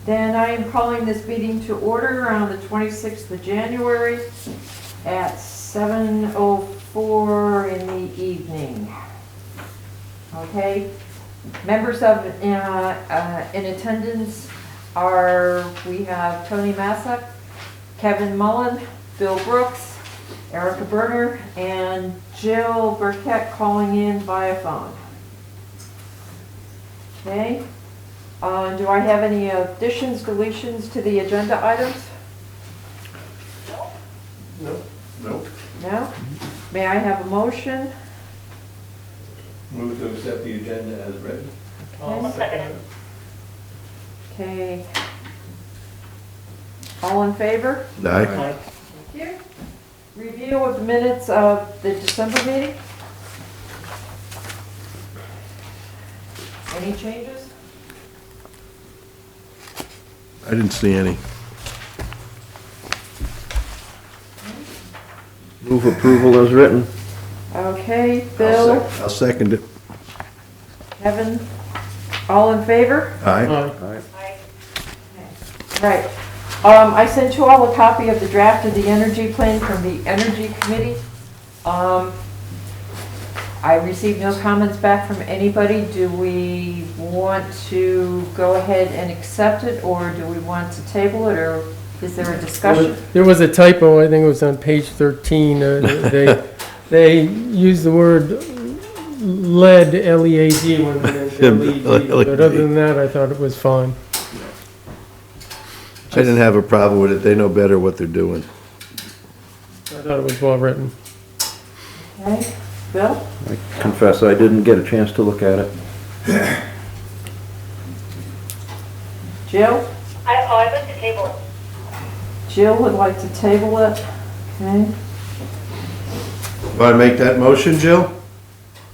Then I am calling this meeting to order on the 26th of January at 7:04 in the evening. Okay, members of in attendance we have Tony Musack, Kevin Mullins, Bill Brooks, Erica Berner, and Jill Burkett calling in via phone. Okay. Do I have any additions, deletions to the agenda items? No. Nope. No? May I have a motion? Move to accept the agenda as written. I'll second it. Okay. All in favor? Aye. Thank you. Review of the minutes of the December meeting. Any changes? I didn't see any. Move approval as written. Okay, Bill, I'll second it. Kevin, all in favor? Aye. Aye. Right. I sent you all a copy of the draft of the energy plan from the Energy Committee. I received no comments back from anybody. Do we want to go ahead and accept it, or do we want to table it, or is there a discussion? There was a typo, I think it was on page 13. They used the word lead, L-E-A-D, when they meant LED. But other than that, I thought it was fine. I didn't have a problem with it. They know better what they're doing. I thought it was well written. Okay, Bill? I confess I didn't get a chance to look at it. Jill? I'd like to table it. Jill would like to table it. Okay. Want to make that motion, Jill?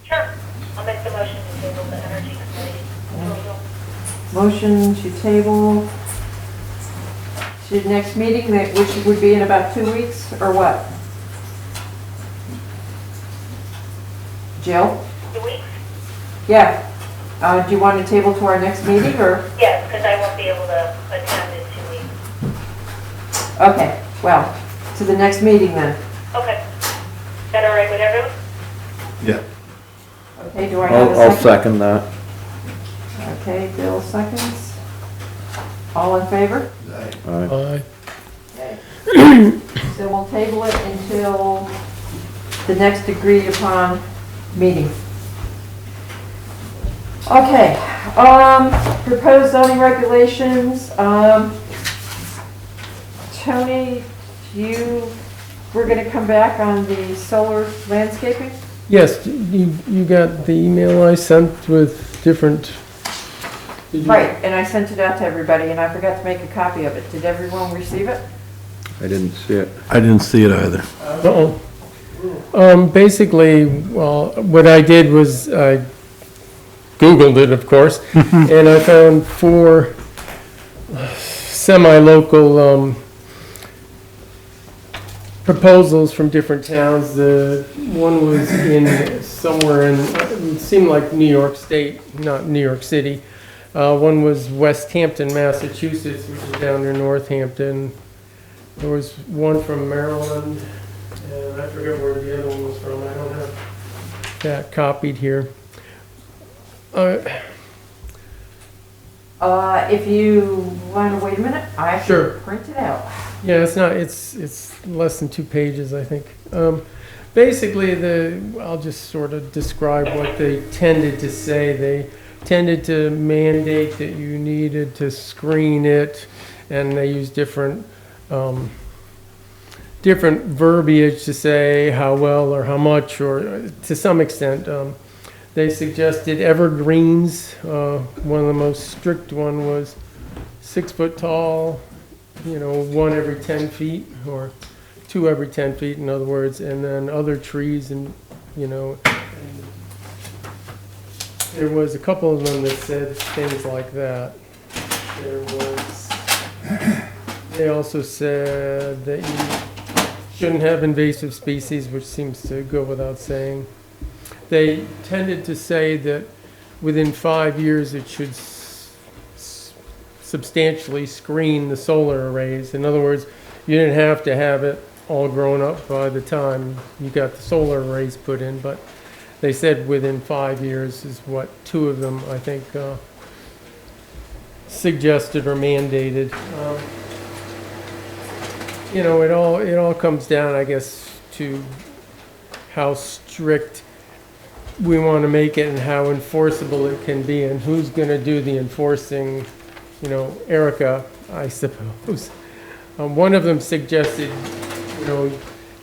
Sure. I'll make the motion to table the energy committee proposal. Motion to table to the next meeting, which would be in about 2 weeks, or what? Jill? 2 weeks? Yeah. Do you want to table to our next meeting, or? Yes, because I won't be able to attend in 2 weeks. Okay, well, to the next meeting then. Okay. Is that all right with everyone? Yeah. Okay, do I have a I'll second? second that. Okay, Bill seconds. All in favor? Aye. Aye. Okay. So we'll table it until the next agreed upon meeting. Okay, proposed zoning regulations, Tony, we're gonna come back on the solar landscaping? Yes, you got the email I sent with different... Did you- Right, and I sent it out to everybody, and I forgot to make a copy of it. Did everyone receive it? I didn't see it. I didn't see it either. Uh-oh. Basically, well, what I did was I Googled it, of course, and I found 4 semi-local proposals from different towns. The one was somewhere in, it seemed like New York State, not New York City. One was West Hampton, Massachusetts, which is down near Northampton. There was one from Maryland, and I forget where the other one was from. I don't have that copied here. If you want to wait a minute, I Sure. should print it out. Yeah, it's less than 2 pages, I think. Basically, I'll just sort of describe what they tended to say. They tended to mandate that you needed to screen it, and they used different verbiage to say how well or how much, or to some extent. They suggested evergreens. One of the most strict one was 6 foot tall, 1 every 10 feet, or 2 every 10 feet, in other words, and then other trees, and there was a couple of them that said things like that. They also said that you shouldn't have invasive species, which seems to go without saying. They tended to say that within 5 years it should substantially screen the solar arrays. In other words, you didn't have to have it all grown up by the time you got the solar arrays put in, but they said within 5 years is what two of them, I think, suggested or mandated. You know, it all comes down, I guess, to how strict we want to make it and how enforceable it can be and who's going to do the enforcing. You know, Erica, I suppose. One of them suggested, you know,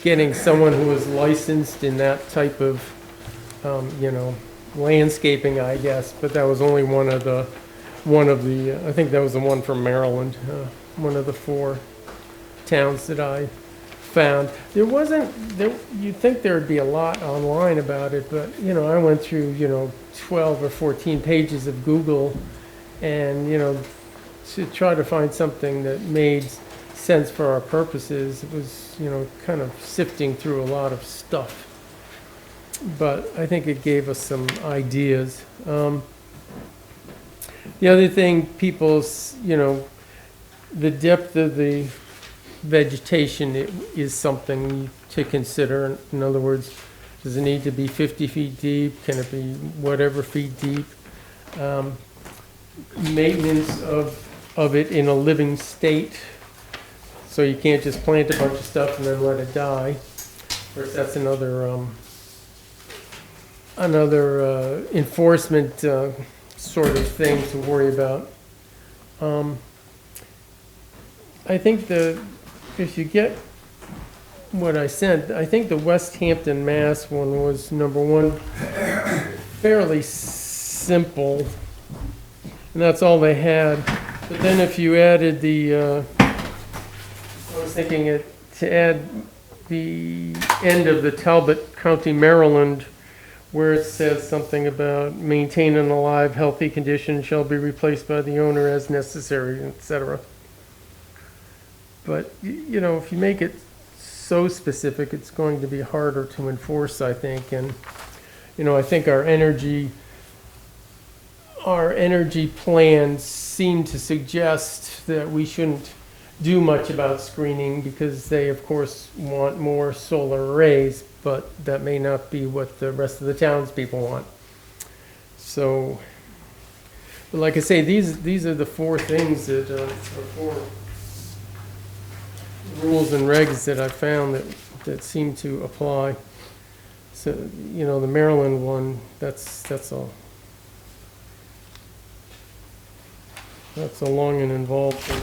getting someone who is licensed in that type of, you know, landscaping, I guess, but that was only one of the, I think that was the one from Maryland, one of the 4 towns that I found. There wasn't, you'd think there'd be a lot online about it, but, you know, I went through, you know, 12 or 14 pages of Google and, you know, to try to find something that made sense for our purposes. It was, you know, kind of sifting through a lot of stuff. But I think it gave us some ideas. The other thing, people's, you know, the depth of the vegetation is something to consider. In other words, does it need to be 50 feet deep? Can it be whatever feet deep? Maintenance of it in a living state. So you can't just plant a bunch of stuff and then let it die. Of course, that's another enforcement sort of thing to worry about. I think if you get what I sent, I think the West Hampton, Mass one was number 1, fairly simple, and that's all they had. But then if you added I was thinking to add the end of the Talbot County, Maryland, where it says something about maintain an alive, healthy condition shall be replaced by the owner as necessary, etc. But, you know, if you make it so specific, it's going to be harder to enforce, I think. And, you know, I think our energy plans seem to suggest that we shouldn't do much about screening because they, of course, want more solar arrays, but that may not be what the rest of the townspeople want. So, but like I say, these are the 4 things that are 4 rules and regs that I found that seem to apply. So, you know, the Maryland one, that's a long and involved thing.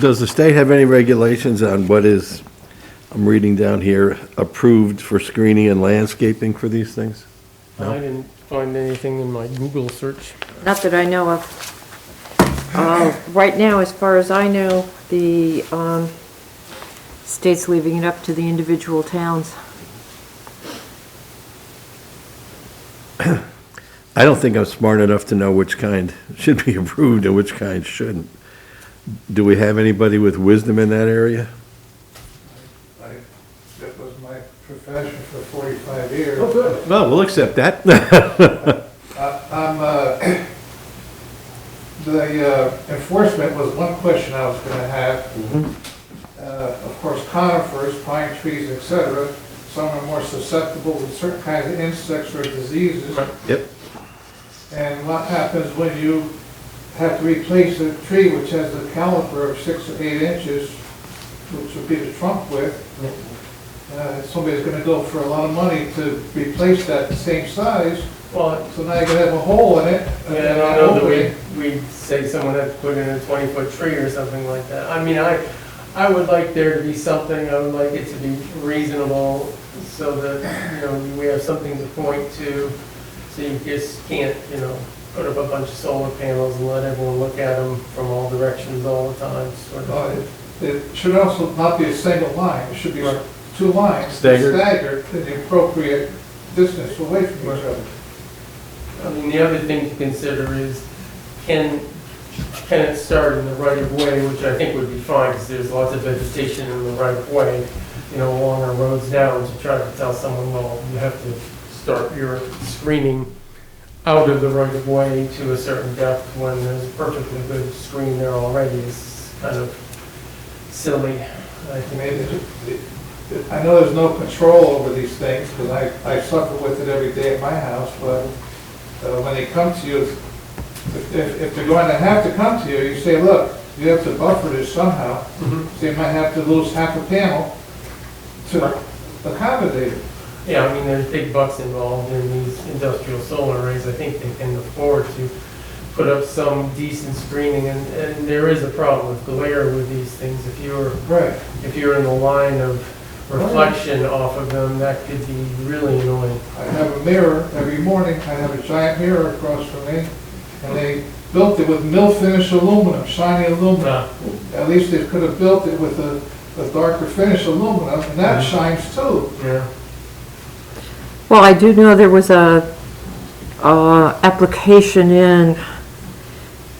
Does the state have any regulations on what is, I'm reading down here, approved for screening and landscaping for these things? No? I didn't find anything in my Google search. Not that I know of. Right now, as far as I know, the state's leaving it up to the individual towns. I don't think I'm smart enough to know which kind should be approved and which kind shouldn't. Do we have anybody with wisdom in that area? That was my profession for 45 years. Oh, good. Well, we'll accept that. The enforcement was one question I was going to have. Of course, conifers, pine trees, etc., some are more susceptible to certain kinds of insects or diseases. Yep. And what happens when you have to replace a tree which has a caliper of 6 or 8 inches, which would be the trunk width? Somebody's going to go for a lot of money to replace that same size. Well, So now you're going to have a hole in it. I don't know that we'd say someone had to put in a 20-foot tree or something like that. I mean, I would like there to be something, I would like it to be reasonable so that, you know, we have something to point to. So you just can't, you know, put up a bunch of solar panels and let everyone look at them from all directions all the time, sort of. It should also not be a single line. It should be Right. 2 lines Staggered. staggered in the appropriate distance away from each other. I mean, the other thing to consider is, can it start in the right of way, which I think would be fine, because there's lots of vegetation in the right of way. along our roads now, to try to tell someone, well, you have to start your screening out of the right of way to a certain depth when there's a perfectly good screen there already is kind of silly. I I think. mean, I know there's no control over these things, because I suffer with it every day at my house, but when they come to you, if they're going to have to come to you, you say, look, you have to buffer this somehow. Mhm. So you might have to lose half a panel to accommodate it. Yeah, I mean, there's big bucks involved in these industrial solar arrays. I think they can afford to put up some decent screening, and there is a problem with glare with these things. Right. If you're in the line of reflection off of them, that could be really annoying. I have a mirror every morning, I have a giant mirror across from me, and they built it with mill-finish aluminum, shiny aluminum. At least they could have built it with a darker finish aluminum, and that shines too. Yeah. Well, I do know there was a application in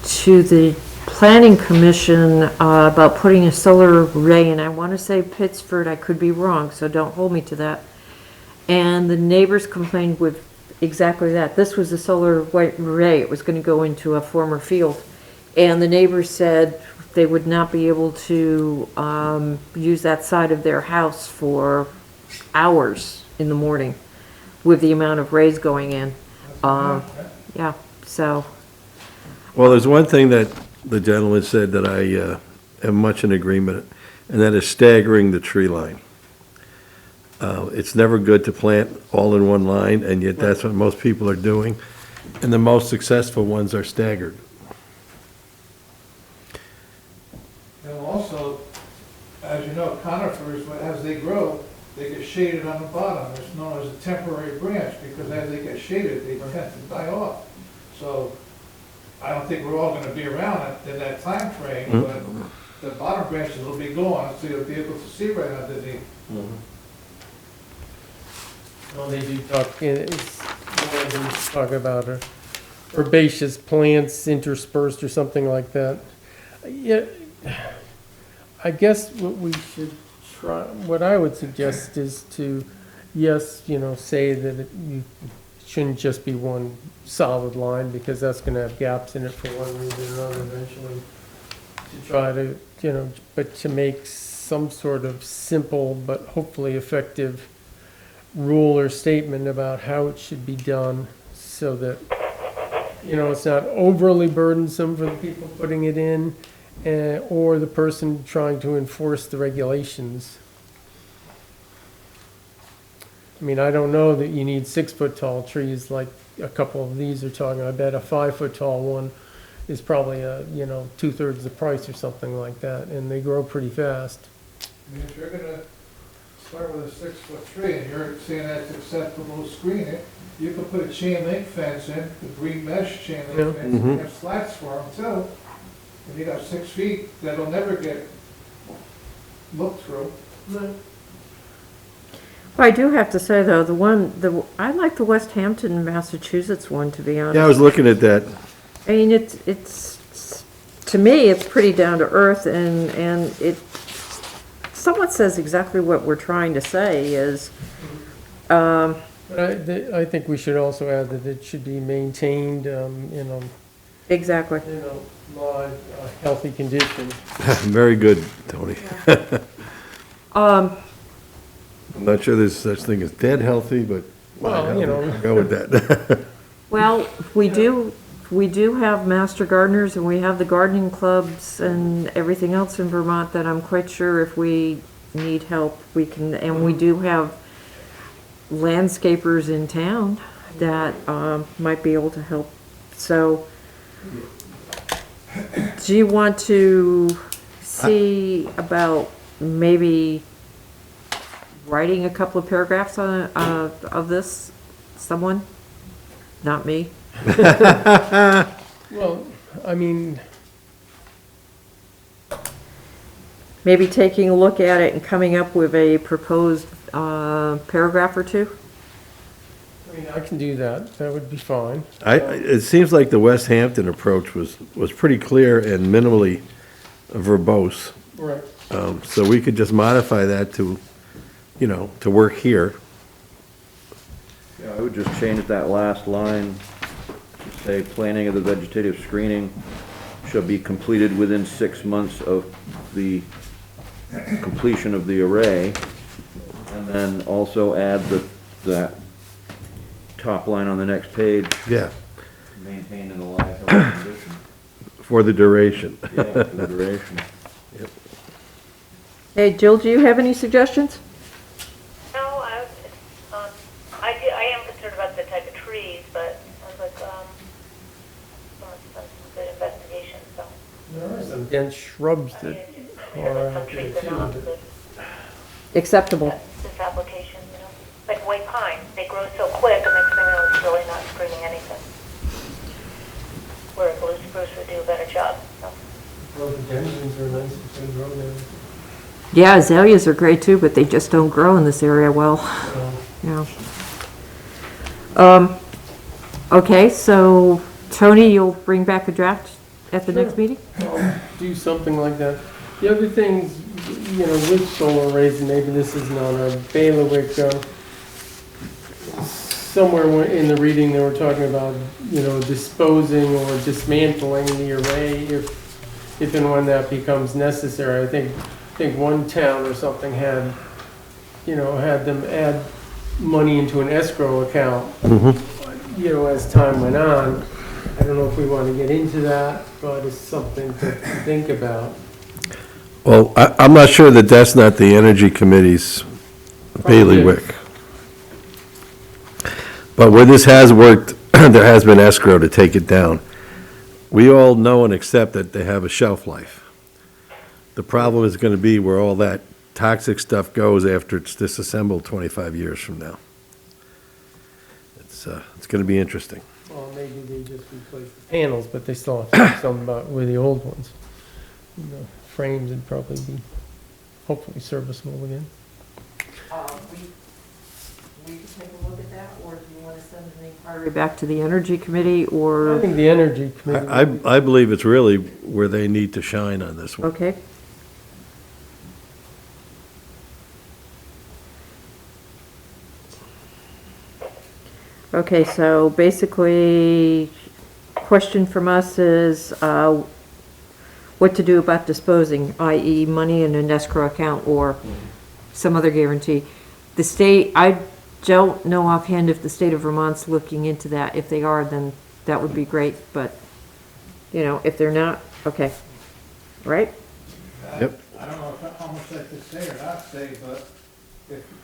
to the planning commission about putting a solar array, and I want to say Pittsford, I could be wrong, so don't hold me to that. And the neighbors complained with exactly that. This was a solar white array. It was going to go into a former field. And the neighbors said they would not be able to use that side of their house for hours in the morning with the amount of rays going in. Yeah, so, Well, there's one thing that the gentleman said that I am much in agreement, and that is staggering the tree line. It's never good to plant all in one line, and yet that's what most people are doing, and the most successful ones are staggered. And also, as you know, conifers, as they grow, they get shaded on the bottom. It's known as a temporary branch, because as they get shaded, they tend to die off. So I don't think we're all gonna be around in that time frame, but the bottom branches will be gone, so you'll be able to see right underneath. Well, they do talk about herbaceous plants interspersed or something like that. Yeah, I guess what we should try, what I would suggest is to, yes, say that you shouldn't just be one solid line, because that's gonna have gaps in it for one reason or another eventually. To try to, but to make some sort of simple but hopefully effective rule or statement about how it should be done, so that, it's not overly burdensome for the people putting it in, or the person trying to enforce the regulations. I mean, I don't know that you need 6-foot tall trees like a couple of these are talking. I bet a 5-foot tall one is probably 2/3 the price or something like that, and they grow pretty fast. I mean, if you're gonna start with a 6-foot tree, and you're saying that's acceptable to screen it, you could put a chain link fence in, the green mesh chain link Yeah. fence, and you have slats for them too. And you got 6 feet that'll never get looked through. I do have to say though, I like the West Hampton, Massachusetts one, to be honest. Yeah, I was looking at that. I mean, it's, to me, it's pretty down to earth, and it somewhat says exactly what we're trying to say is, But I think we should also add that it should be maintained, exactly. a healthy condition. Very good, Tony. Um, I'm not sure there's such thing as dead healthy, but Well, I'll go with that. well, we do have master gardeners, and we have the gardening clubs and everything else in Vermont that I'm quite sure if we need help, we can, and we do have landscapers in town that might be able to help. So, do you want to see about maybe writing a couple of paragraphs on of this? Someone, not me. Well, I mean, Maybe taking a look at it and coming up with a proposed paragraph or two? I can do that. That would be fine. It seems like the West Hampton approach was pretty clear and minimally verbose. Right. So we could just modify that to you know, to work here. Yeah, I would just change that last line to say, planning of the vegetative screening shall be completed within 6 months of the completion of the array. And then also add that top line on the next page, Yeah. maintained in a live condition. For the duration. Yeah, for the duration. Hey, Jill, do you have any suggestions? No, I am concerned about the type of trees, but I was like, someone's done some good investigation, so. There are some dense shrubs I mean, that it's are some out there trees that are not too. good. Acceptable. This application, you know, like white pine, they grow so quick, and next thing you know, it's really not screening anything. Where a blue spruce would do a better job, so. Rhododendrons are nice if they grow there. Yeah, azaleas are great too, but they just don't grow in this area well. So, Yeah. Okay, so Tony, you'll bring back a draft at the next Sure. meeting? I'll do something like that. The other things, you know, with solar arrays, and maybe this isn't on our bailiwick, somewhere in the reading, they were talking about, you know, disposing or dismantling the array if and when that becomes necessary. I think one town or something had, you know, had them add money into an escrow account, you know, as time went on. I don't know if we want to get into that, but it's something to think about. Well, I'm not sure that that's not the Energy Committee's bailiwick. But where this has worked, there has been escrow to take it down. We all know and accept that they have a shelf life. The problem is gonna be where all that toxic stuff goes after it's disassembled 25 years from now. It's gonna be interesting. Well, maybe they just replace the panels, but they still have to do something about with the old ones. The frames would probably be hopefully serviceable again. We can take a look at that, or do you want to send an inquiry back to the Energy Committee, I or, think the Energy Committee. I believe it's really where they need to shine on this one. okay? Okay, so basically, question from us is, what to do about disposing, i.e. money in an escrow account or some other guarantee. The state, I don't know offhand if the state of Vermont's looking into that. If they are, then that would be great, but, you know, if they're not, okay. Right? Yep. I don't know how much I could say or not say, but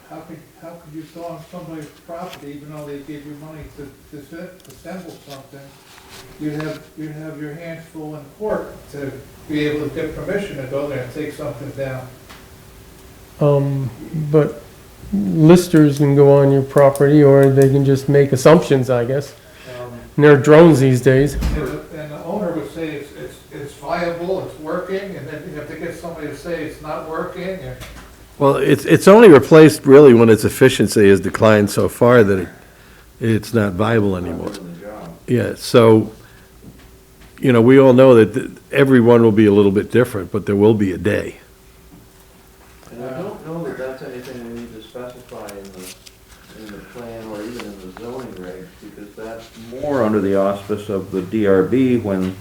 how could you go on somebody's property, even though they give you money to assemble something? You'd have your hands full in court to be able to get permission to go there and take something down. But listers can go on your property, or they can just make assumptions, I guess. And there are drones these days. And the owner would say it's viable, it's working, and then you have to get somebody to say it's not working, or. Well, it's only replaced really when its efficiency has declined so far that it's not viable anymore. Yeah, so, you know, we all know that everyone will be a little bit different, but there will be a day. And I don't know that that's anything we need to specify in the plan or even in the zoning regs, because that's more under the auspice of the DRB when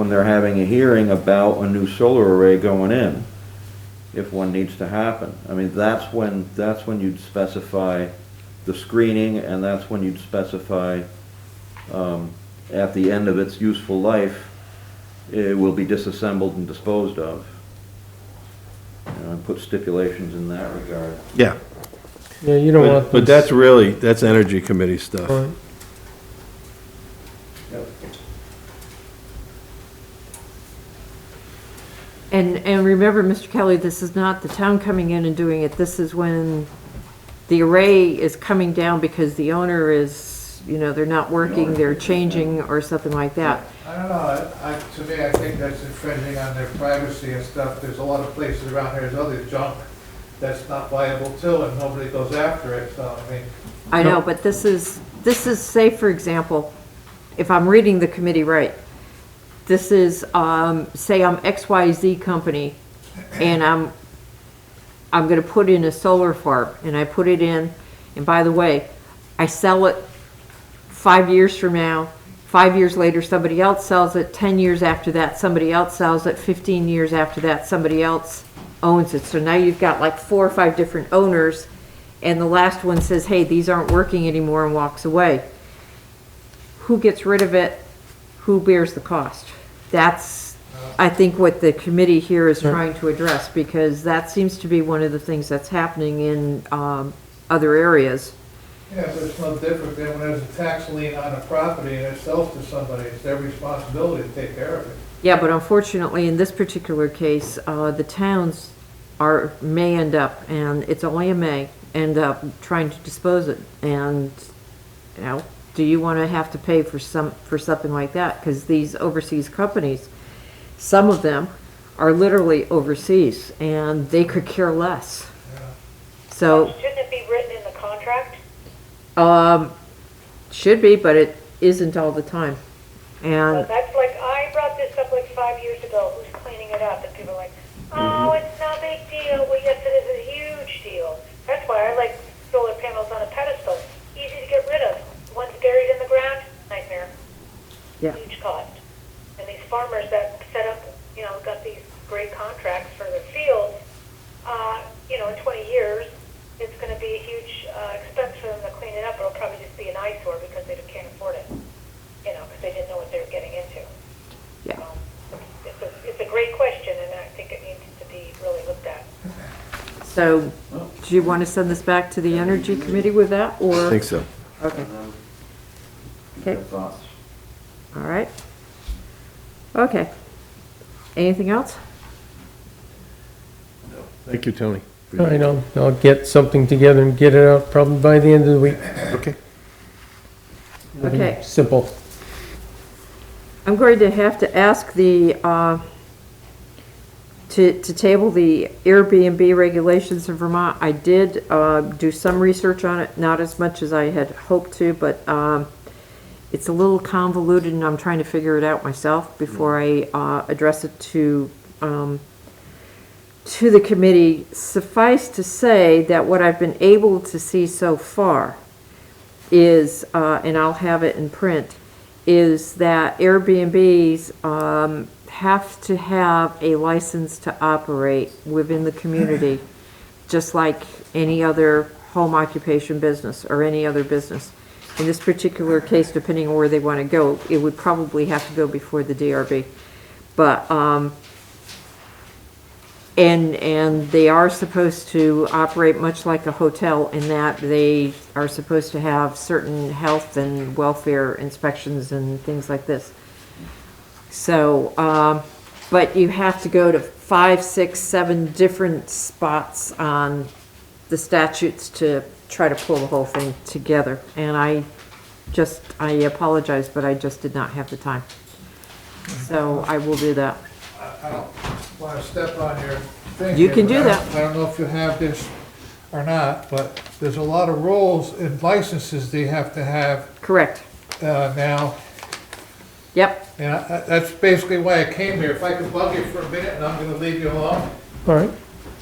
they're having a hearing about a new solar array going in, if one needs to happen. I mean, that's when you'd specify the screening, and that's when you'd specify at the end of its useful life, it will be disassembled and disposed of. You know, and put stipulations in that regard. Yeah. Yeah, you don't want. But that's really, that's Energy Committee stuff. Right. And remember, Mr. Kelly, this is not the town coming in and doing it. This is when the array is coming down because the owner is, you know, they're not working, they're changing or something like that. I don't know, to me, I think that's infringing on their privacy and stuff. There's a lot of places around here, there's other junk that's not viable too, and nobody goes after it, so, I mean. I know, but this is, say, for example, if I'm reading the committee right, this is, say I'm XYZ company, and I'm I'm gonna put in a solar farm, and I put it in, and by the way, I sell it 5 years from now, 5 years later, somebody else sells it, 10 years after that, somebody else sells it, 15 years after that, somebody else owns it. So now you've got like 4 or 5 different owners, and the last one says, hey, these aren't working anymore, and walks away. Who gets rid of it? Who bears the cost? That's, I think, what the committee here is trying to address, because that seems to be one of the things that's happening in other areas. Yeah, but it's no different than when there's a tax lien on a property and it sells to somebody. It's their responsibility to take care of it. Yeah, but unfortunately, in this particular case, the towns may end up, and it's only a may, end up trying to dispose it. And, you know, do you want to have to pay for something like that? Because these overseas companies, some of them are literally overseas, and they could care less. So, Shouldn't it be written in the contract? should be, but it isn't all the time. And That's like, I brought this up like 5 years ago, who's cleaning it up, and people are like, oh, it's not a big deal. Well, yes, it is a huge deal. That's why I like solar panels on a pedestal. Easy to get rid of. Once buried in the ground, nightmare. Yeah. Huge cost. And these farmers that set up, you know, got these great contracts for their fields, you know, in 20 years, it's going to be a huge expense for them to clean it up. It'll probably just be an eyesore because they can't afford it, you know, because they didn't know what they were getting into. Yeah. It's a great question, and I think it needs to be really looked at. so, do you want to send this back to the Energy Committee with that, or? I think so. Okay, Your okay, thoughts? all right. Okay. Anything else? Thank you, Tony. I know, I'll get something together and get it out probably by the end of the week. Okay. It'll be Okay. Simple. I'm going to have to ask the, to table the Airbnb regulations in Vermont. I did do some research on it, not as much as I had hoped to, but it's a little convoluted, and I'm trying to figure it out myself before I address it to the committee. Suffice to say that what I've been able to see so far is, and I'll have it in print, is that Airbnbs have to have a license to operate within the community, just like any other home occupation business or any other business. In this particular case, depending on where they want to go, it would probably have to go before the DRB. But, and they are supposed to operate much like a hotel in that they are supposed to have certain health and welfare inspections and things like this. So, but you have to go to 5, 6, 7 different spots on the statutes to try to pull the whole thing together. And I apologize, but I just did not have the time. So I will do that. I don't want to step on your thing. You here, can but do that. I don't know if you have this or not, but there's a lot of rules and licenses they have to have Correct. now. Yep. And that's basically why I came here. If I could bug you for a minute, and I'm going to leave you alone. All right.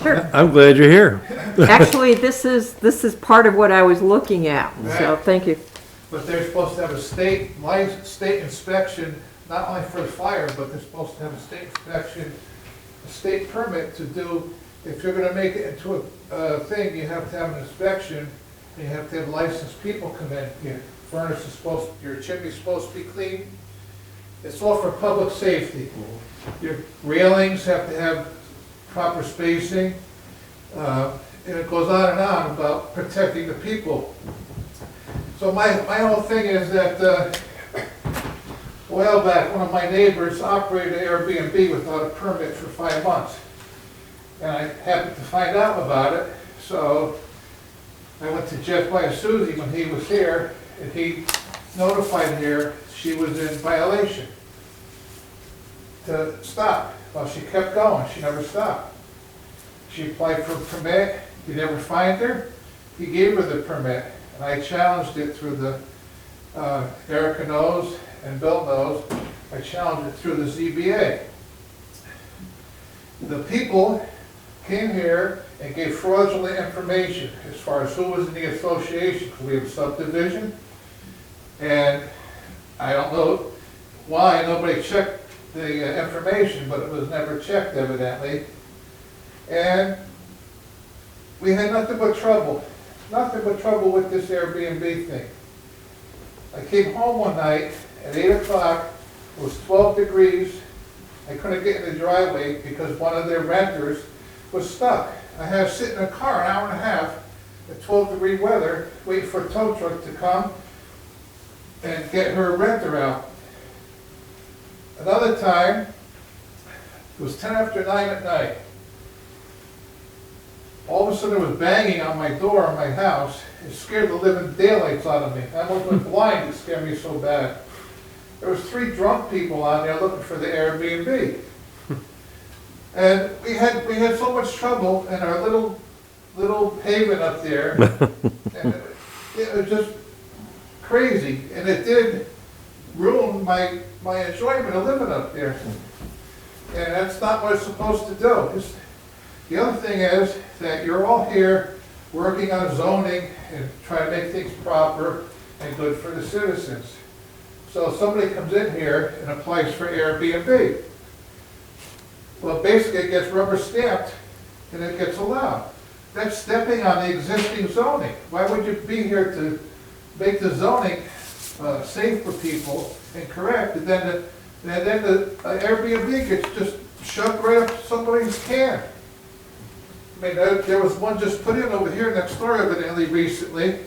Sure. I'm glad you're here. Actually, this is part of what I was looking at, so thank you. But they're supposed to have a state inspection, not only for the fire, but they're supposed to have a state inspection, a state permit to do, if you're gonna make it into a thing, you have to have an inspection, and you have to have licensed people come in. Your furnace is supposed, your chimney's supposed to be clean. It's all for public safety. Your railings have to have proper spacing, and it goes on and on about protecting the people. So my whole thing is that, a while back, one of my neighbors operated an Airbnb without a permit for 5 months. And I happened to find out about it, so I went to Jeff Susie when he was here, and he notified her she was in violation to stop. Well, she kept going, she never stopped. She applied for a permit, he never fined her, he gave her the permit. And I challenged it through the, Erica knows and Bill knows, I challenged it through the ZBA. The people came here and gave fraudulent information as far as who was in the association, because we have a subdivision. And I don't know why nobody checked the information, but it was never checked evidently. And we had nothing but trouble with this Airbnb thing. I came home one night at 8 o'clock, it was 12 degrees. I couldn't get in the driveway because one of their renters was stuck. I had to sit in a car an hour and a half at 12-degree weather, waiting for a tow truck to come and get her renter out. Another time, it was 10 after 9 at night. All of a sudden, there was banging on my door in my house. It scared the living daylights out of me. I almost went blind, it scared me so bad. There was 3 drunk people on there looking for the Airbnb. And we had so much trouble in our little haven up there. And it was just crazy. And it did ruin my enjoyment of living up there. And that's not what it's supposed to do. The other thing is that you're all here working on zoning and trying to make things proper and good for the citizens. So somebody comes in here and applies for Airbnb. Well, basically it gets rubber stamped and it gets allowed. That's stepping on the existing zoning. Why would you be here to make the zoning safe for people and correct, and then the Airbnb gets just shoved right up somebody's can? I mean, there was one just put in over here next door evidently recently,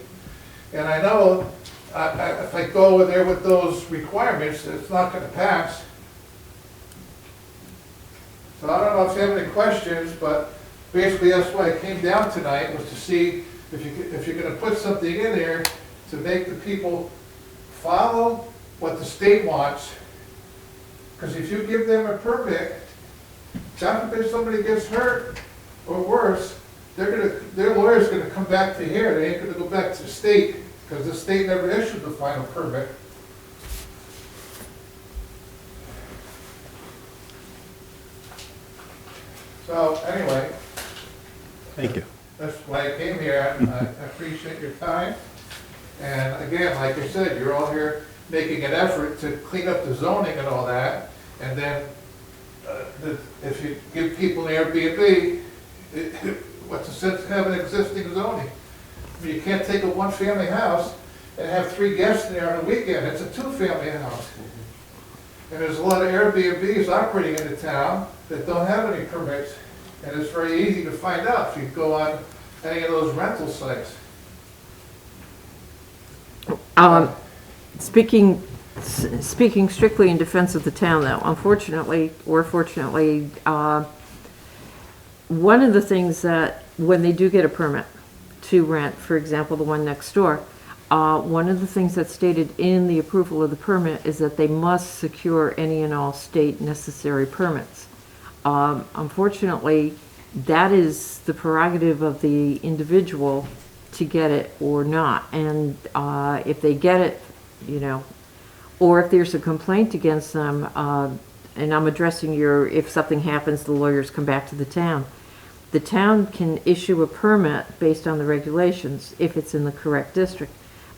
and I know if I go over there with those requirements, it's not going to pass. So I don't know if you have any questions, but basically that's why I came down tonight, was to see if you're going to put something in there to make the people follow what the state wants. Because if you give them a permit, God forbid somebody gets hurt or worse, their lawyer's going to come back to here. They ain't going to go back to the state because the state never issued the final permit. So anyway, Thank you. that's why I came here. I appreciate your time. And again, like I said, you're all here making an effort to clean up the zoning and all that. And then if you give people an Airbnb, what's the sense of having existing zoning? I mean, you can't take a one-family house and have 3 guests in there on the weekend. It's a 2-family house. And there's a lot of Airbnbs operating in the town that don't have any permits. And it's very easy to find out if you go on any of those rental sites. Speaking strictly in defense of the town, though, unfortunately, or fortunately, one of the things that, when they do get a permit to rent, for example, the one next door, one of the things that's stated in the approval of the permit is that they must secure any and all state necessary permits. Unfortunately, that is the prerogative of the individual to get it or not. And if they get it, or if there's a complaint against them, and I'm addressing if something happens, the lawyers come back to the town. The town can issue a permit based on the regulations if it's in the correct district.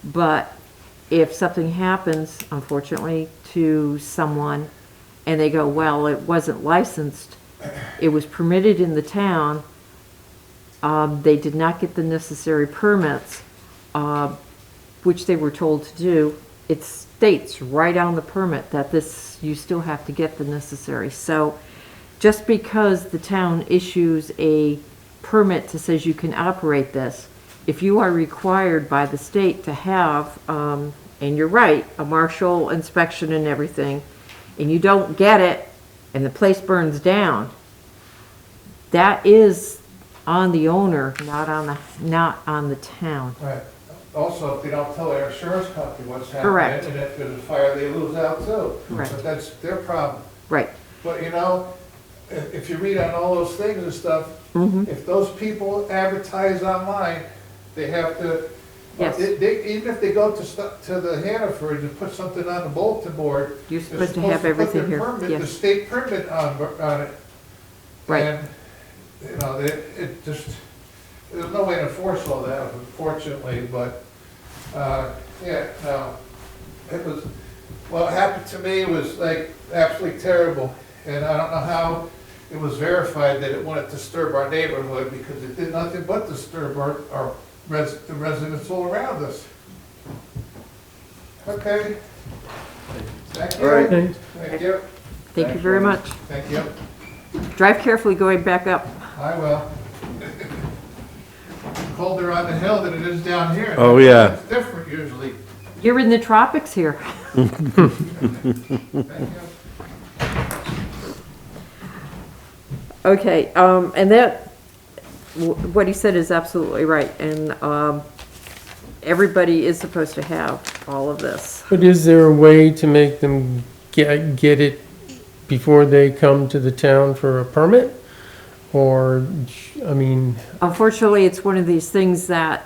But if something happens, unfortunately, to someone and they go, well, it wasn't licensed, it was permitted in the town, they did not get the necessary permits, which they were told to do, it states right on the permit that you still have to get the necessary. So just because the town issues a permit that says you can operate this, if you are required by the state to have, and you're right, a marshal inspection and everything, and you don't get it, and the place burns down, that is on the owner, not on the town. Right. Also, if they don't tell their insurance company what's happening, Correct. and if there's a fire, they lose out too. Correct. But that's their problem. Right. But if you read on all those things and stuff, if those people advertise online, they have to, Yes. even if they go to the Hannaford and put something on the bulletin board, You're they're supposed to have everything put their here. permit, the Yes. state permit on it. Right. And you know, it just, there's no way to enforce all that, unfortunately, but, yeah, no. It was, what happened to me was like absolutely terrible, and I don't know how it was verified that it wouldn't disturb our neighborhood, because it did nothing but disturb the residents all around us. Okay. Thank you. All right. Thank you. Thank you very much. Thank you. Drive carefully going back up. I will. Colder on the hill than it is down here. Oh, yeah. It's different usually. You're in the tropics here. Thank you. Okay, and that, what he said is absolutely right, and, everybody is supposed to have all of this. But is there a way to make them get it before they come to the town for a permit? Or, I mean, Unfortunately, it's one of these things that,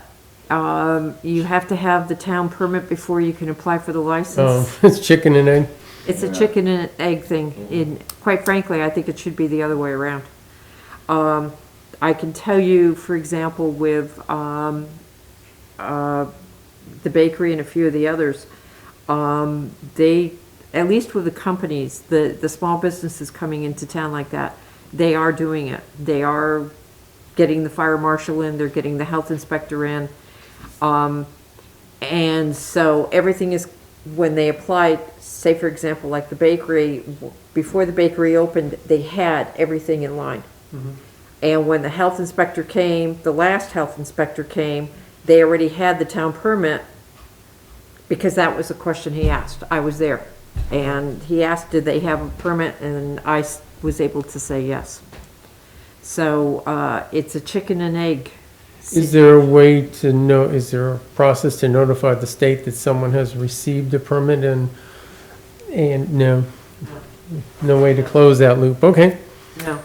you have to have the town permit before you can apply for the license. it's chicken and egg. It's a chicken and egg thing, and quite frankly, I think it should be the other way around. I can tell you, for example, with, the bakery and a few of the others, they, at least with the companies, the small businesses coming into town like that, they are doing it. They are getting the fire marshal in, they're getting the health inspector in. And so everything is, when they applied, say for example, like the bakery, before the bakery opened, they had everything in line. And when the health inspector came, the last health inspector came, they already had the town permit, because that was a question he asked. I was there. And he asked, did they have a permit? And I was able to say yes. So, it's a chicken and egg. Is there a way to know, is there a process to notify the state that someone has received a permit and no way to close that loop? Okay. No.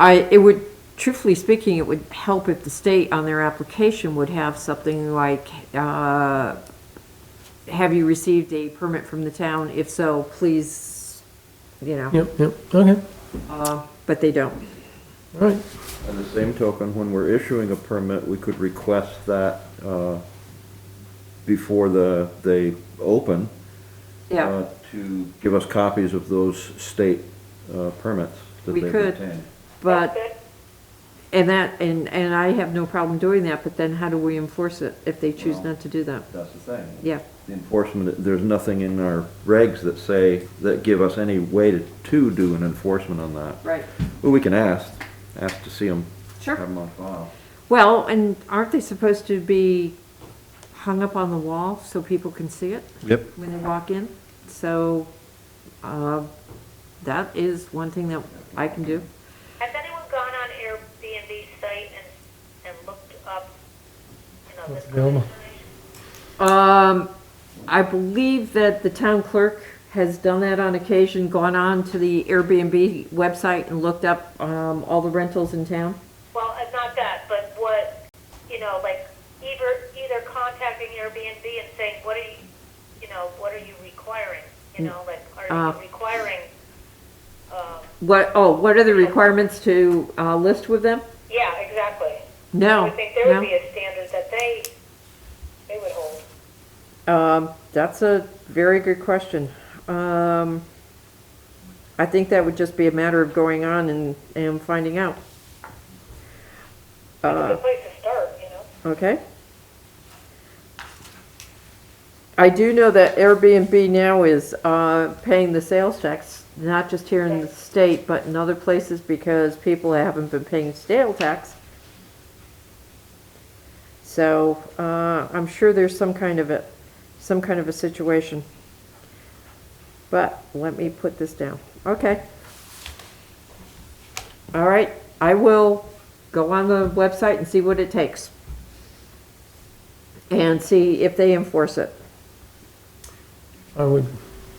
It would, truthfully speaking, it would help if the state on their application would have something like, have you received a permit from the town? If so, please, you know, Yep, okay. but they don't. All right. On the same token, when we're issuing a permit, we could request that, before they open. Yeah, To give us copies of those state, permits that We they've could. obtained. but, That's and I have no problem doing that, but then how do we enforce it if they choose not to do that? That's the thing. Yeah, The enforcement, there's nothing in our regs that give us any way to do an enforcement on that. right. But we can ask to see them, Sure. have them on file. Well, and aren't they supposed to be hung up on the wall so people can see it Yep. when they walk in? So, that is one thing that I can do. Has anyone gone on Airbnb site and looked up, this kind of available? information? I believe that the town clerk has done that on occasion, gone on to the Airbnb website and looked up, all the rentals in town. Well, not that, but what, like either contacting Airbnb and saying, what are you requiring? Like, are you requiring, What are the requirements to, list with them? yeah, exactly. No, I would think there would no. be a standard that they would hold. That's a very good question. I think that would just be a matter of going on and finding out. It's a good place to start, Okay. I do know that Airbnb now is paying the sales tax, not just here in the state, but in other places, because people haven't been paying sales tax. So I'm sure there's some kind of a situation. But let me put this down. Okay. All right. I will go on the website and see what it takes. And see if they enforce it. I would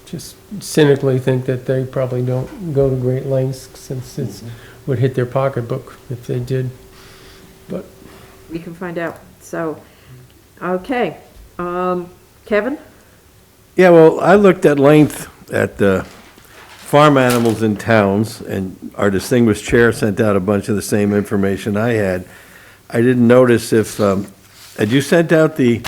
just cynically think that they probably don't go to great lengths, since it would hit their pocketbook if they did. But We can find out. So, okay. Kevin? Yeah, well, I looked at length at farm animals in towns, and our distinguished chair sent out a bunch of the same information I had. I didn't notice if, had you sent out the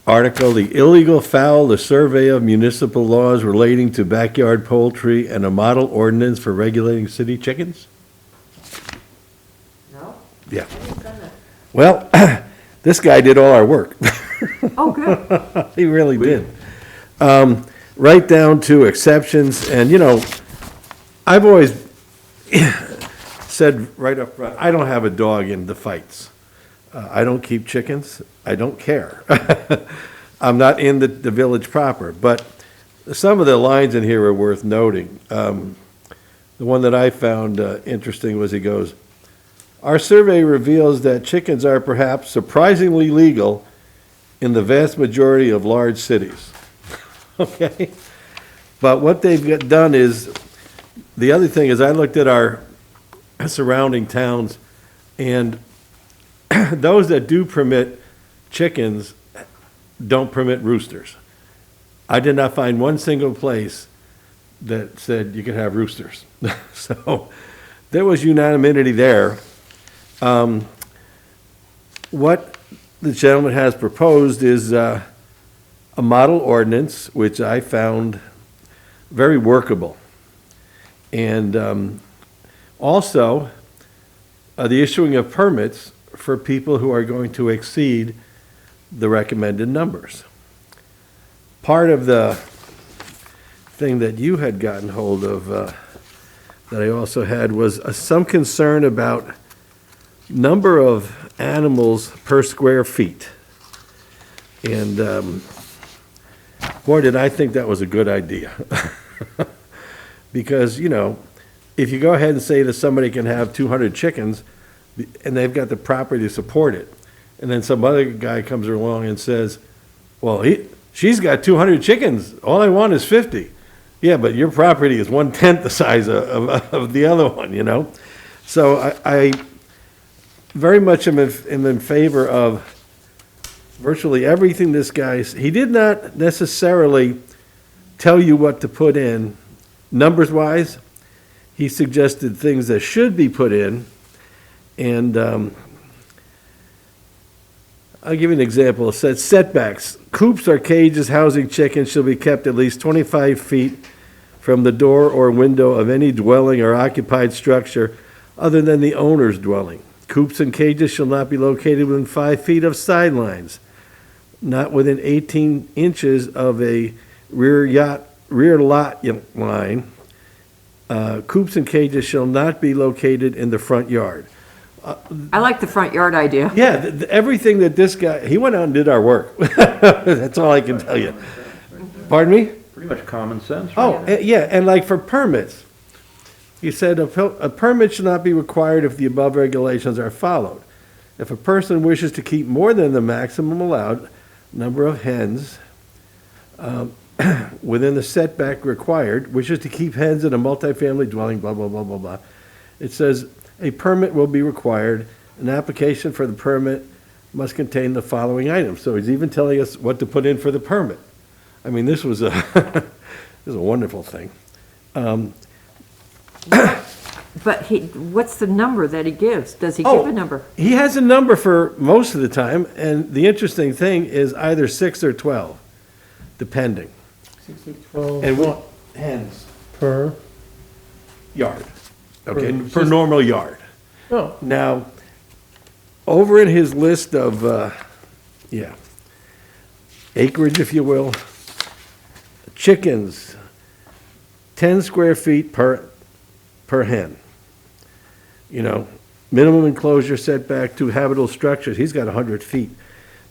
article, The Illegal Fowl, the Survey of Municipal Laws Relating to Backyard Poultry and a Model Ordinance for Regulating City Chickens? No? Yeah. Well, this guy did all our work. Oh, good. He really did. Right down to exceptions, and, I've always said right up front, I don't have a dog in the fights. I don't keep chickens. I don't care. I'm not in the village proper, but some of the lines in here are worth noting. The one that I found interesting was he goes, "Our survey reveals that chickens are perhaps surprisingly legal in the vast majority of large cities." Okay? But what they've done is, the other thing is I looked at our surrounding towns, and those that do permit chickens don't permit roosters. I did not find one single place that said you could have roosters. So there was unanimity there. What the gentleman has proposed is a model ordinance, which I found very workable. And also, the issuing of permits for people who are going to exceed the recommended numbers. Part of the thing that you had gotten hold of, that I also had, was some concern about number of animals per square feet. And boy, did I think that was a good idea. Because, if you go ahead and say that somebody can have 200 chickens, and they've got the property to support it, and then some other guy comes along and says, well, she's got 200 chickens, all I want is 50. Yeah, but your property is 1/10 the size of the other one, So I very much am in favor of virtually everything this guy, he did not necessarily tell you what to put in, numbers-wise. He suggested things that should be put in, and I'll give you an example. It says setbacks. Coops or cages housing chickens shall be kept at least 25 feet from the door or window of any dwelling or occupied structure other than the owner's dwelling. Coops and cages shall not be located within 5 feet of sidelines, not within 18 inches of a rear lot line. Coops and cages shall not be located in the front yard. I like the front yard idea. Yeah, everything that this guy, he went out and did our work. That's all I can tell you. Pardon me? Pretty much common sense. Oh, yeah, and like for permits, he said a permit should not be required if the above regulations are followed. If a person wishes to keep more than the maximum allowed number of hens within the setback required, wishes to keep hens in a multifamily dwelling, blah, blah, blah, blah, blah. It says a permit will be required. An application for the permit must contain the following items. So he's even telling us what to put in for the permit. I mean, this was a, this is a wonderful thing. But what's the number that he gives? Does he give a number? He has a number for most of the time, and the interesting thing is either 6 or 12, depending. 6 or 12 And what hens per, yard, okay, Per- per normal yard. oh, Now, over in his list of, acreage, if you will, chickens, 10 square feet per hen. Minimum enclosure setback to habitable structures, he's got 100 feet,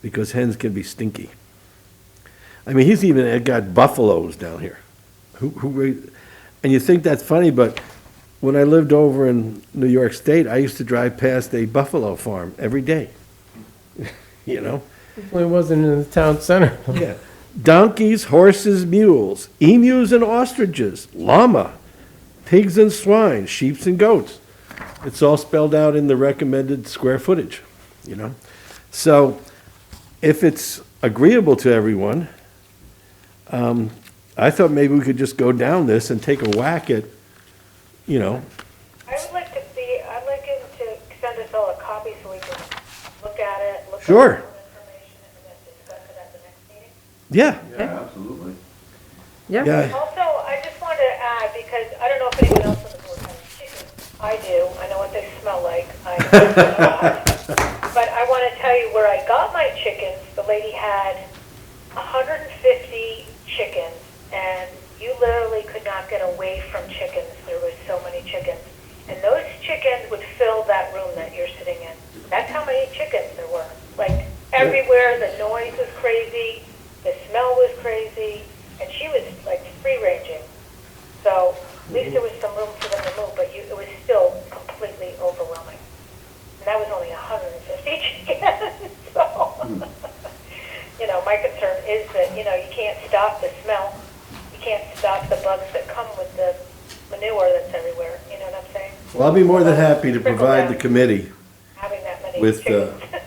because hens can be stinky. I mean, he's even got buffaloes down here. And you think that's funny, but when I lived over in New York State, I used to drive past a buffalo farm every day. well, it wasn't in the town center. Yeah. Donkeys, horses, mules, emus and ostriches, llama, pigs and swine, sheep and goats. It's all spelled out in the recommended square footage, So if it's agreeable to everyone, I thought maybe we could just go down this and take a whack at, you know, I'd like him to send us all a copy so we can look at it, look at Sure. all the information, and then discuss it at the next meeting. yeah, Yeah, absolutely. Yeah. yeah. Also, I just wanted to add, because I don't know if anyone else on the board has chickens. I do. I know what they smell like. But I want to tell you where I got my chickens. The lady had 150 chickens, and you literally could not get away from chickens. There was so many chickens. And those chickens would fill that room that you're sitting in. That's how many chickens there were. Like, everywhere, the noise was crazy, the smell was crazy, and she was, like, free-ranging. So, at least there was some room for them to move, but it was still completely overwhelming. And that was only 150 chickens, so, you know, my concern is that, you know, you can't stop the smell, you can't stop the bugs that come with the manure that's everywhere, you know what I'm saying? Well, I'll be more than happy to provide the committee Having that many with, chickens. So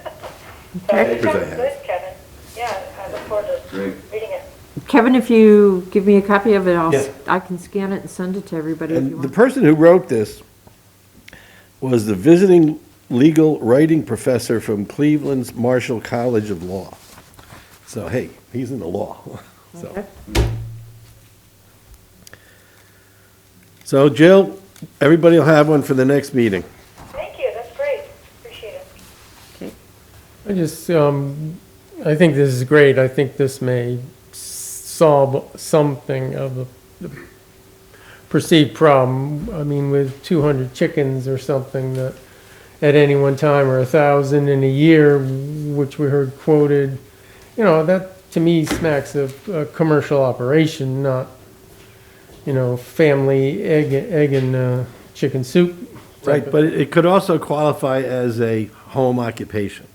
it papers I sounds have. good, Kevin. Yeah, I look forward to Great. reading it. Kevin, if you give me a copy of it, Yeah. I can scan it and send it to everybody if you And the want. person who wrote this was the visiting legal writing professor from Cleveland's Marshall College of Law. So, hey, he's in the law. So, Okay. so Jill, everybody will have one for the next meeting. Thank you, that's great. Appreciate it. Okay. I just, I think this is great. I think this may solve something of the perceived problem. I mean, with 200 chickens or something that at any one time, or 1,000 in a year, which we heard quoted, you know, that to me smacks of a commercial operation, not, you know, family egg and chicken soup. type Right, of- but it could also qualify as a home occupation.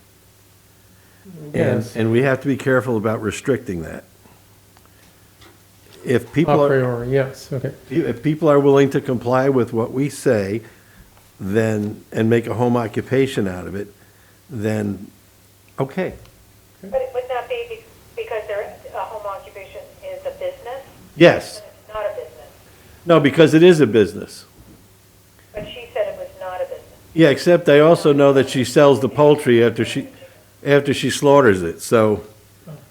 And, Yes. and we have to be careful about restricting that. If people A are, priori, yes, okay. if people are willing to comply with what we say, then, and make a home occupation out of it, then, okay. But it would not be because a home occupation is a business? Yes, And it's not a business. no, because it is a business. But she said it was not a business. Yeah, except I also know that she sells the poultry after she slaughters it, so,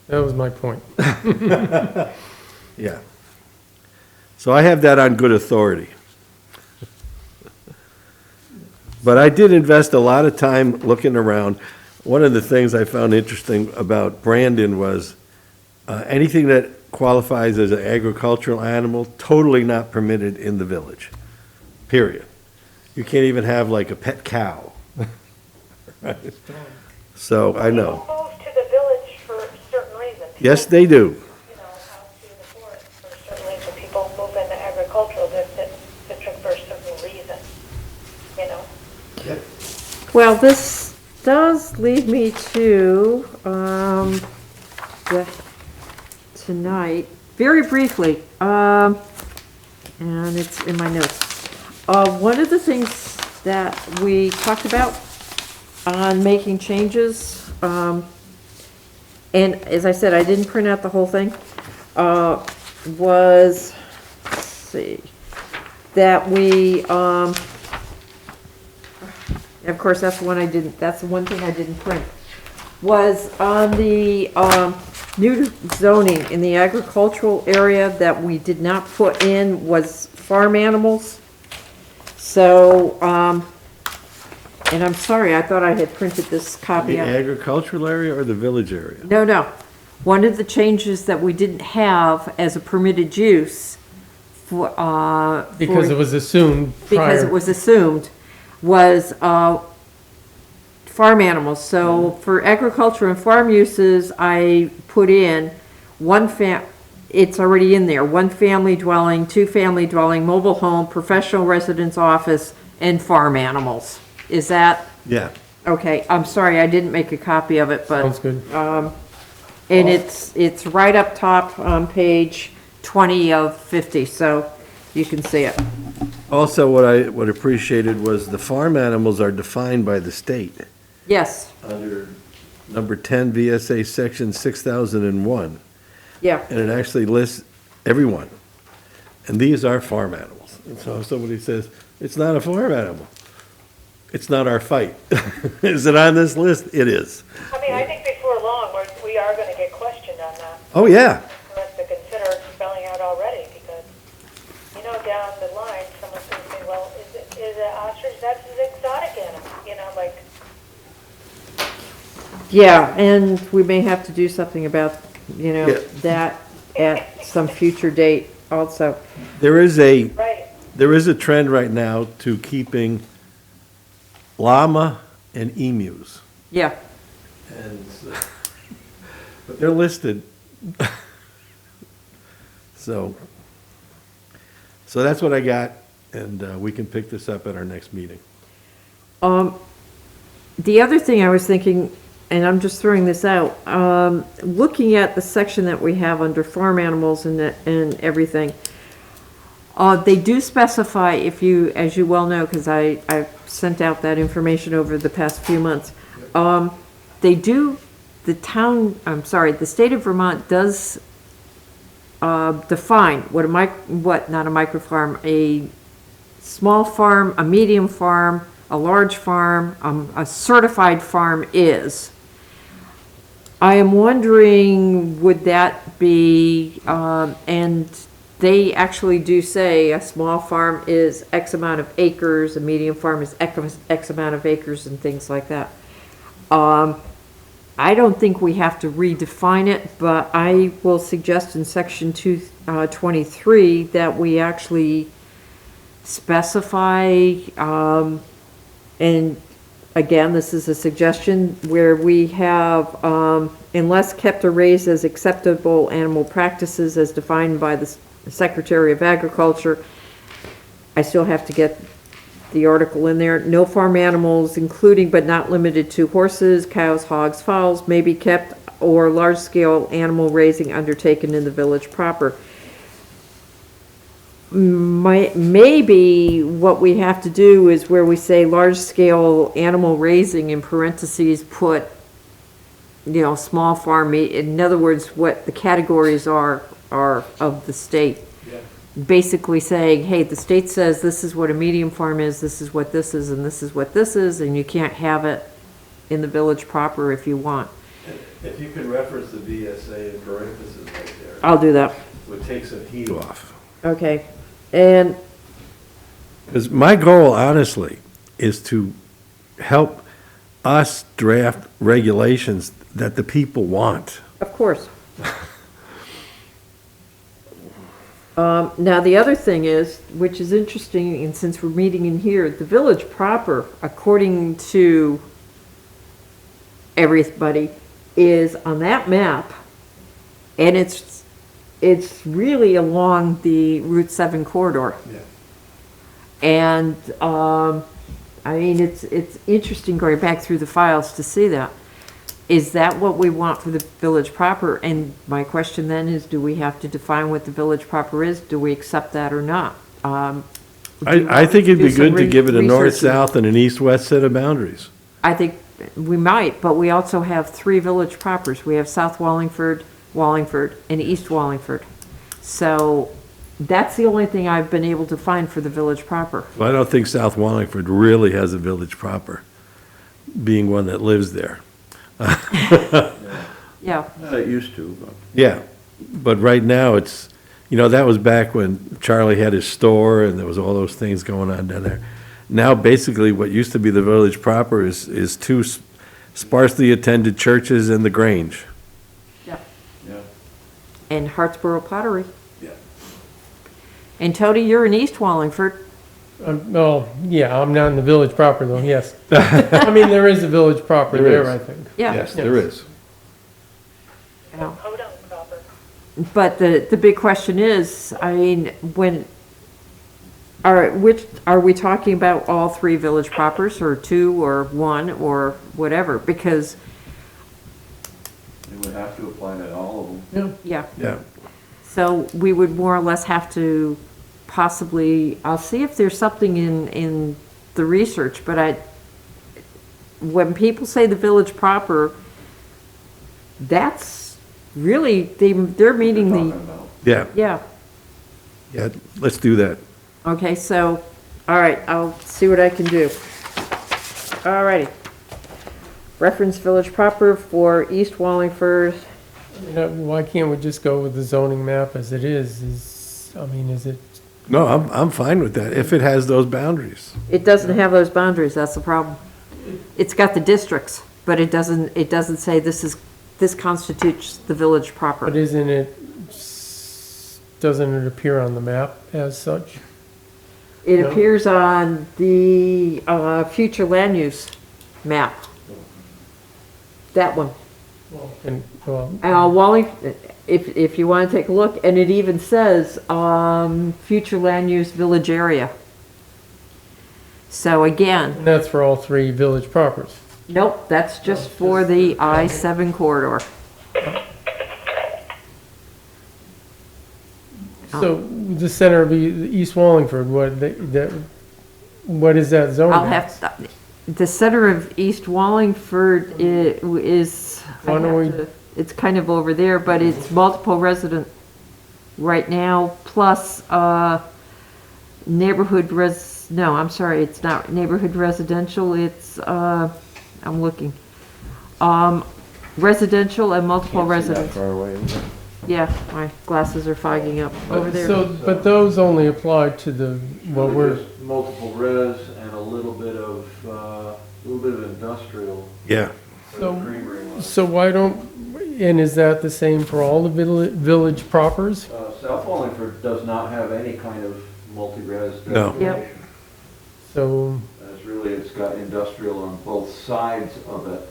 That was my point. yeah. So I have that on good authority. But I did invest a lot of time looking around. One of the things I found interesting about Brandon was anything that qualifies as an agricultural animal, totally not permitted in the village, period. You can't even have like a pet cow. Right? So, I know. People move to the village for certain reasons. Yes, they do. You know, out to the forest for certain reasons. People move into agricultural district for a certain reason, you know? Well, this does lead me to, tonight, very briefly, and it's in my notes. One of the things that we talked about on making changes, and as I said, I didn't print out the whole thing, was, let's see, that we, of course, that's the one thing I didn't print, was on the, new zoning in the agricultural area that we did not put in was farm animals. So, and I'm sorry, I thought I had printed this copy The out. agricultural area or the village area? No. One of the changes that we didn't have as a permitted use for, Because it was assumed because it prior. was assumed, was farm animals. So for agriculture and farm uses, I put in it's already in there, one family dwelling, two family dwelling, mobile home, professional residence office, and farm animals. Is that, Yeah. okay, I'm sorry, I didn't make a copy of it, but. Sounds good. And it's right up top on page 20 of 50, so you can see it. Also, what I appreciated was the farm animals are defined by the state. Yes, Under number 10 VSA section 6001. yeah, And it actually lists everyone. And these are farm animals. And so if somebody says, it's not a farm animal, it's not our fight. Is it on this list? It is. I mean, I think before long, we are going to get questioned on that. Oh, yeah. For us to consider spelling out already, because, you know, down the line, someone's going to say, well, is an ostrich, that's an exotic animal, you know, like, Yeah, and we may have to do something about, you know, Yeah. that at some future date also. There is a, right. there is a trend right now to keeping llama and emus. Yeah, And, but they're listed. So that's what I got, and we can pick this up at our next meeting. the other thing I was thinking, and I'm just throwing this out, looking at the section that we have under farm animals and everything, they do specify, if you, as you well know, because I've sent out that information over the past few months, they do, the state of Vermont does define what not a micro farm, a small farm, a medium farm, a large farm, a certified farm is. I am wondering, would that be, and they actually do say a small farm is X amount of acres, a medium farm is X amount of acres and things like that. I don't think we have to redefine it, but I will suggest in section 223 that we actually specify, and again, this is a suggestion, where we have, unless kept or raised as acceptable animal practices as defined by the Secretary of Agriculture. I still have to get the article in there. No farm animals, including but not limited to horses, cows, hogs, fowls, may be kept or large-scale animal raising undertaken in the village proper. Maybe what we have to do is where we say large-scale animal raising, in parentheses, put, small farm, in other words, what the categories are of the state. Yeah. Basically saying, hey, the state says this is what a medium farm is, this is what this is, and this is what this is, and you can't have it in the village proper if you want. If you could reference the VSA in parentheses right there, I'll do that. it would take some heat off. Okay. And Because my goal, honestly, is to help us draft regulations that the people want. of course. Now, the other thing is, which is interesting, and since we're meeting in here, the village proper, according to everybody, is on that map, and it's really along the Route 7 corridor. Yeah. And, it's interesting going back through the files to see that. Is that what we want for the village proper? And my question then is, do we have to define what the village proper is? Do we accept that or not? I think it'd be do some good to give it a research? north-south and an east-west set of boundaries. I think we might, but we also have 3 village propers. We have South Wallingford, and East Wallingford. So that's the only thing I've been able to find for the village proper. Well, I don't think South Wallingford really has a village proper, being one that lives there. Yeah, It used to, but. Yeah, but right now it's, that was back when Charlie had his store and there was all those things going on down there. Now, basically, what used to be the village proper is 2 sparsely attended churches and the Grange. yeah. Yeah. And Hartsboro Pottery. Yeah. And Tony, you're in East Wallingford. Yeah, I'm not in the village proper though, yes. I mean, there is a village proper There there, is. I think. Yeah. Yes, there is. Yeah. Podunk proper. But the big question is, are we talking about all 3 village propers, or 2, or 1, or whatever? Because, You would have to apply to all of them. yeah, Yeah. so we would more or less have to possibly, I'll see if there's something in the research, but when people say the village proper, that's really, they're meaning Talking the, about. Yeah. yeah, Yeah, let's do that. Okay, so, all right, I'll see what I can do. All righty. Reference village proper for East Wallingford. Why can't we just go with the zoning map as it is? Is it, No, I'm fine with that, if it has those boundaries. It doesn't have those boundaries, that's the problem. It's got the districts, but it doesn't say this constitutes the village but proper. doesn't it appear on the map as such? It No. appears on the, future land use map. That one. If you want to take a look, and it even says, future land use village area. So again, And that's for all three village propers. nope, that's just for the I-7 corridor. So the center of East Wallingford, what is that zone? I'll have, the center of East Wallingford is, Why don't we- it's kind of over there, but it's multiple resident right now, plus, no, I'm sorry, it's not neighborhood residential, it's, I'm looking. Residential and multiple Can't see that residents. far away, is it? Yeah, my glasses are fogging up over there. But those only apply to the, what we're, Just multiple res and a little bit of industrial Yeah, for the So- creamery line. so why don't, and is that the same for all the village propers? South Wallingford does not have any kind of multi-res No. designation. So, It's got industrial on both sides of it,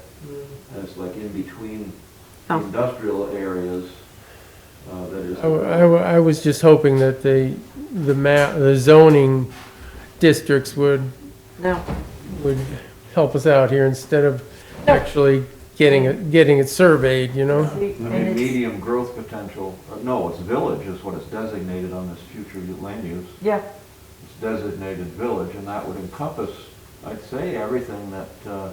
and it's like in between the Oh. industrial areas, that is. I was just hoping that the zoning districts would No, help us out here instead of actually getting it surveyed, you know? see, I and mean, it's, medium growth potential, no, it's village is what it's designated on this future land use. yeah, It's designated village, and that would encompass, I'd say, everything that we're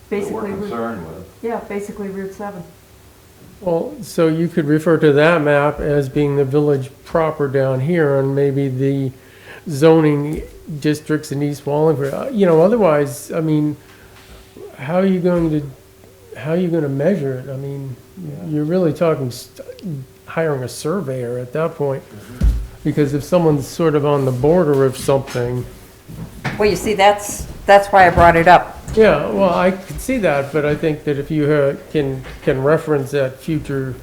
basically, concerned with. yeah, basically Route 7. Well, so you could refer to that map as being the village proper down here and maybe the zoning districts in East Wallingford. Otherwise, I mean, how are you going to measure it? I mean, you're really talking hiring a surveyor at that point. Because if someone's sort of on the border of something, Well, you see, that's why I brought it up. yeah, well, I can see that, but I think that if you can reference that future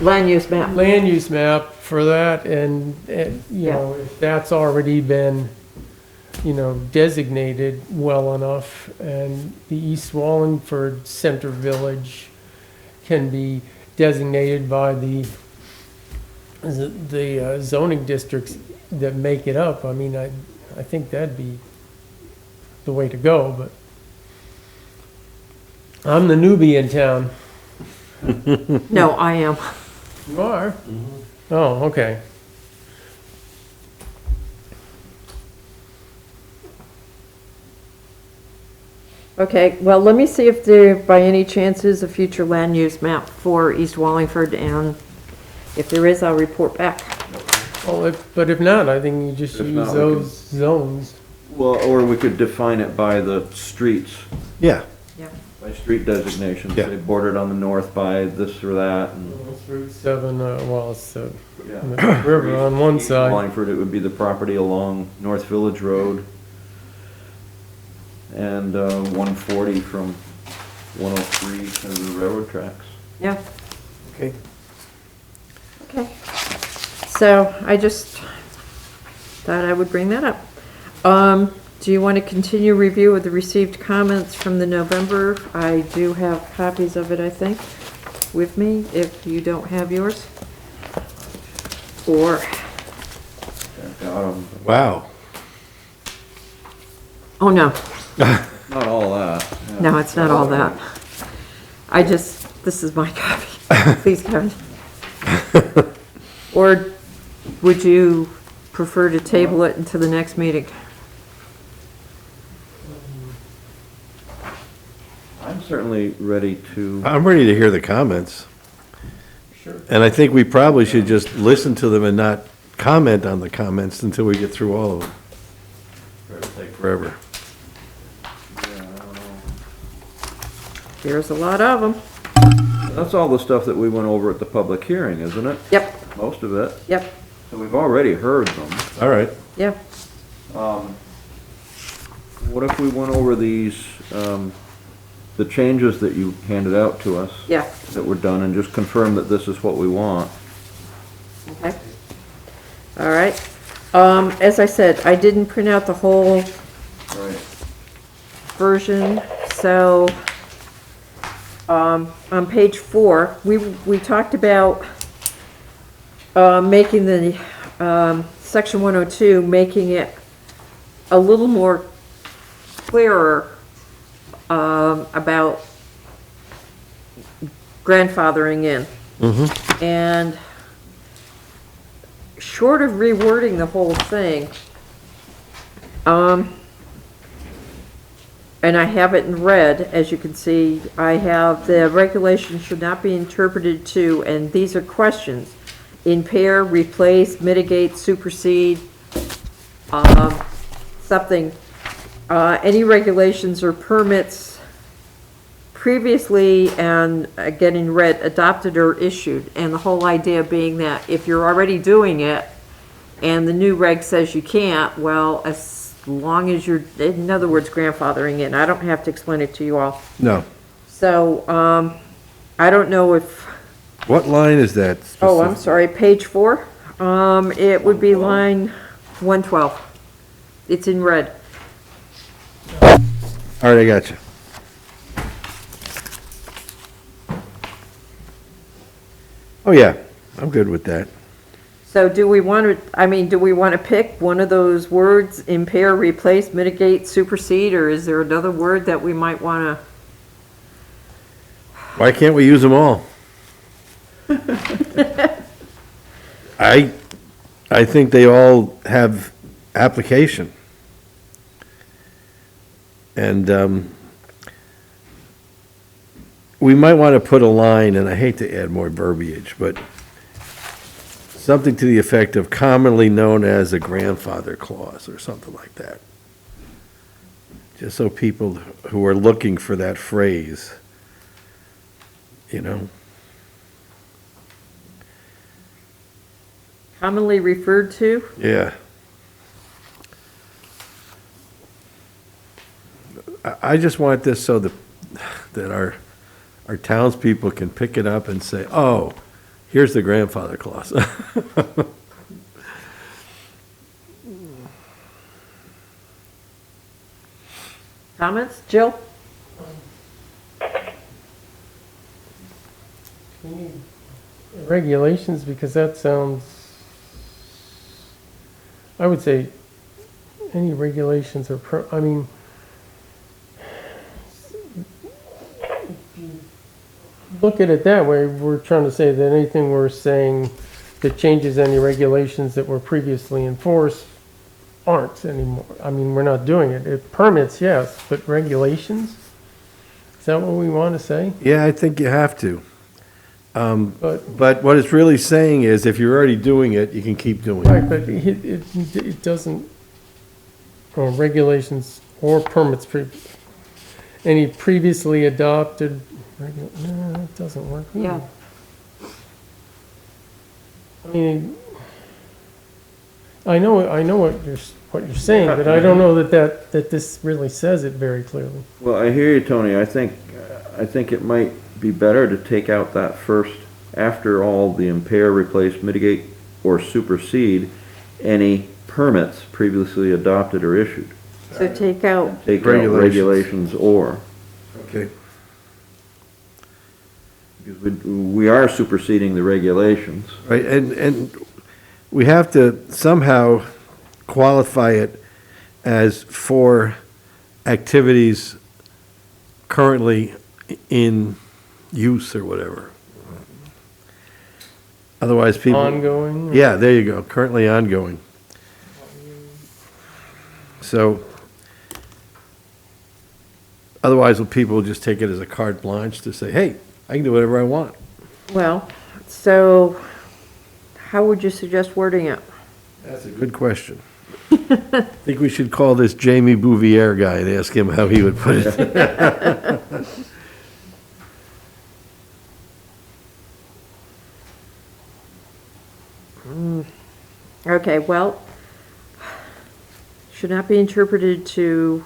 Land use map. land use map for that, and if that's already been, designated well enough, and the East Wallingford Center Village can be designated by the zoning districts that make it up, I mean, I think that'd be the way to go, but I'm the newbie in town. No, I am. You are? Oh, okay. Okay, well, let me see if there, by any chance, is a future land use map for East Wallingford, and if there is, I'll report back. Well, but if not, I think you just If use not, we those zones. Well, or we could define it by the streets, yeah, by street designations. Yeah. They bordered on the north by this or that, and, It's Route 7, it's the yeah. river on one East side. Wallingford, it would be the property along North Village Road and 140 from 103 to the railroad tracks. Yeah, okay. okay. So I just thought I would bring that up. Do you want to continue review of the received comments from the November? I do have copies of it, I think, with me, if you don't have yours. Or, Got 'em. Wow. oh, no, Not all that. yeah. no, it's not all that. This is my copy. Please, Kevin. Or would you prefer to table it until the next meeting? I'm certainly ready to, I'm ready to hear the comments. Sure. And I think we probably should just listen to them and not comment on the comments until we get through all of them. It'll take forever. There's a lot of them. That's all the stuff that we went over at the public hearing, isn't it? Yep, Most of it. yep, So we've already heard them. All right. yep. What if we went over these, the changes that you handed out to us? Yeah. That were done, and just confirm that this is what we want? Okay. All right. As I said, I didn't print out the whole Right. version, so, on page 4, we talked about, making the, section 102, making it a little more clearer, about grandfathering in. And short of rewording the whole thing, and I have it in red, as you can see, I have the regulation should not be interpreted to, and these are questions, impair, replace, mitigate, supersede, something, any regulations or permits previously, and again in red, adopted or issued, and the whole idea being that if you're already doing it and the new reg says you can't, well, as long as you're, in other words, grandfathering in. I don't have to explain it to you all. No. So, I don't know if, What line is that? oh, I'm sorry, page 4. It would be line 112. It's in red. All right, I got you. Oh, yeah, I'm good with that. So do we want to, do we want to pick one of those words, impair, replace, mitigate, supersede, or is there another word that we might want to? Why can't we use them all? I think they all have application. And we might want to put a line, and I hate to add more verbiage, but something to the effect of commonly known as a grandfather clause or something like that. Just so people who are looking for that phrase, you know. Commonly referred to? Yeah. I just want this so that our townspeople can pick it up and say, oh, here's the grandfather clause. Comments? Jill? We need regulations, because that sounds, I would say, any regulations are, look at it that way, we're trying to say that anything we're saying that changes any regulations that were previously enforced aren't anymore. We're not doing it. It permits, yes, but regulations? Is that what we want to say? Yeah, I think you have to. But, But what it's really saying is if you're already doing it, you can keep doing right, it. but it doesn't, or regulations or permits, any previously adopted, no, that doesn't work. Yeah. I know what you're saying, but I don't know that this really says it very clearly. Well, I hear you, Tony. I think it might be better to take out that first, after all, the impair, replace, mitigate, or supersede any permits previously adopted or issued. So take out, Take out regulations or. Okay. Because we are superseding the regulations. Right, and we have to somehow qualify it as for activities currently in use or whatever. Otherwise, people. Ongoing? Yeah, there you go, currently ongoing. So, otherwise, people will just take it as a carte blanche to say, hey, I can do whatever I want. well, so how would you suggest wording it? That's a good question. I think we should call this Jamie Bouvier guy and ask him how he would put it. Okay, well, should not be interpreted to,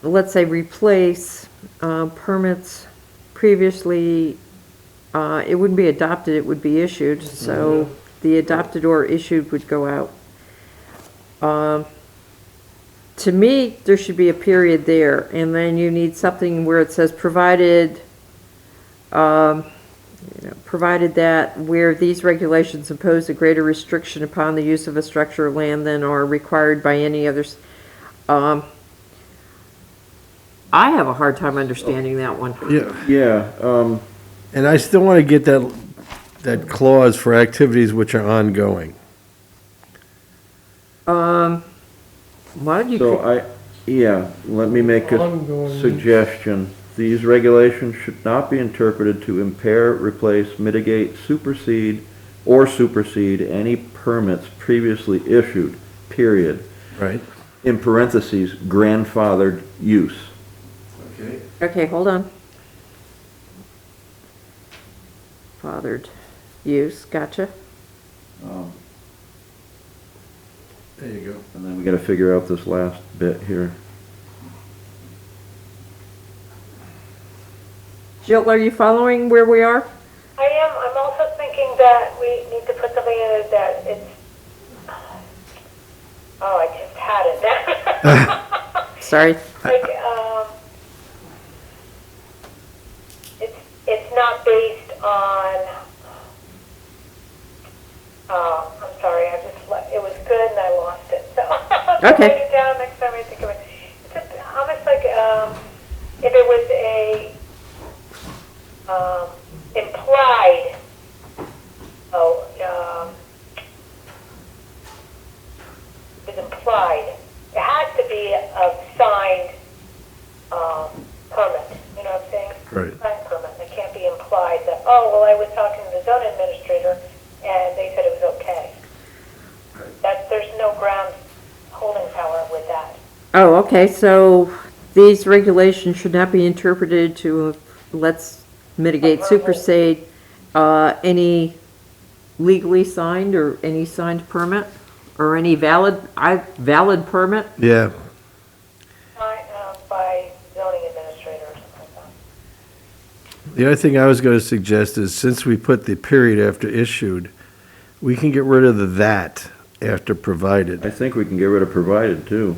let's say, replace permits previously, it wouldn't be adopted, it would be issued, so the adopted or issued would go out. To me, there should be a period there, and then you need something where it says provided, provided that where these regulations impose a greater restriction upon the use of a structure or land than are required by any others. I have a hard time understanding that one. Yeah, Yeah, and I still want to get that clause for activities which are ongoing. Why don't you? so let me make a Ongoing. suggestion. These regulations should not be interpreted to impair, replace, mitigate, supersede any permits previously issued, period. Right. In parentheses, grandfathered use. Okay. Okay, hold on. Fathered use, gotcha. There you go. And then we gotta figure out this last bit here. Jill, are you following where we are? I am. I'm also thinking that we need to put something in it that it's. Oh, I just had it. Sorry. Like, it's not based on. I'm sorry. It was good and I lost it. So I'll Okay. write it down next time I think of it. It's almost like if it was a implied. It's implied. It has to be a signed permit. You know what I'm saying? Right. Signed permit. It can't be implied that, oh, well, I was talking to the zone administrator and they said it was okay. There's no ground holding power with that. Oh, okay, so these regulations should not be interpreted to, let's mitigate, supersede, any legally signed or any signed permit or any valid permit? Yeah, By zoning administrator or something like that. the other thing I was going to suggest is since we put the period after issued, we can get rid of the that after provided. I think we can get rid of provided too.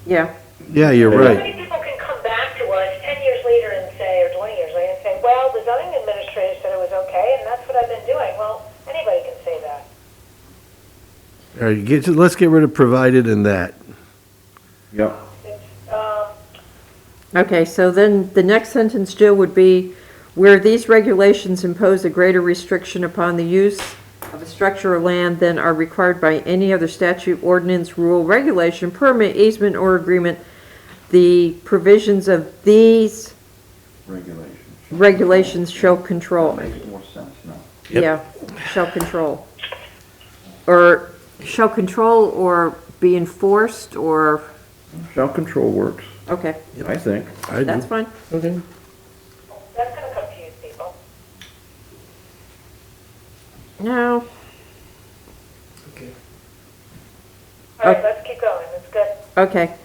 Yeah, Yeah, you're How right. many people can come back to us 10 years later and say, or 20 years later and say, well, the zoning administrator said it was okay, and that's what I've been doing. Well, anybody can say that. All right, let's get rid of provided and that. Yep. It's, okay, so then the next sentence, Jill, would be, where these regulations impose a greater restriction upon the use of a structure or land than are required by any other statute, ordinance, rule, regulation, permit, easement, or agreement, the provisions of these regulations shall control. Makes more sense now. Yep. Yeah, shall control. Or shall control or be enforced or, Shall control works, okay, I think. I that's do. fine. Okay. that's going to confuse people. No, Okay. All right, let's keep going. It's good. okay.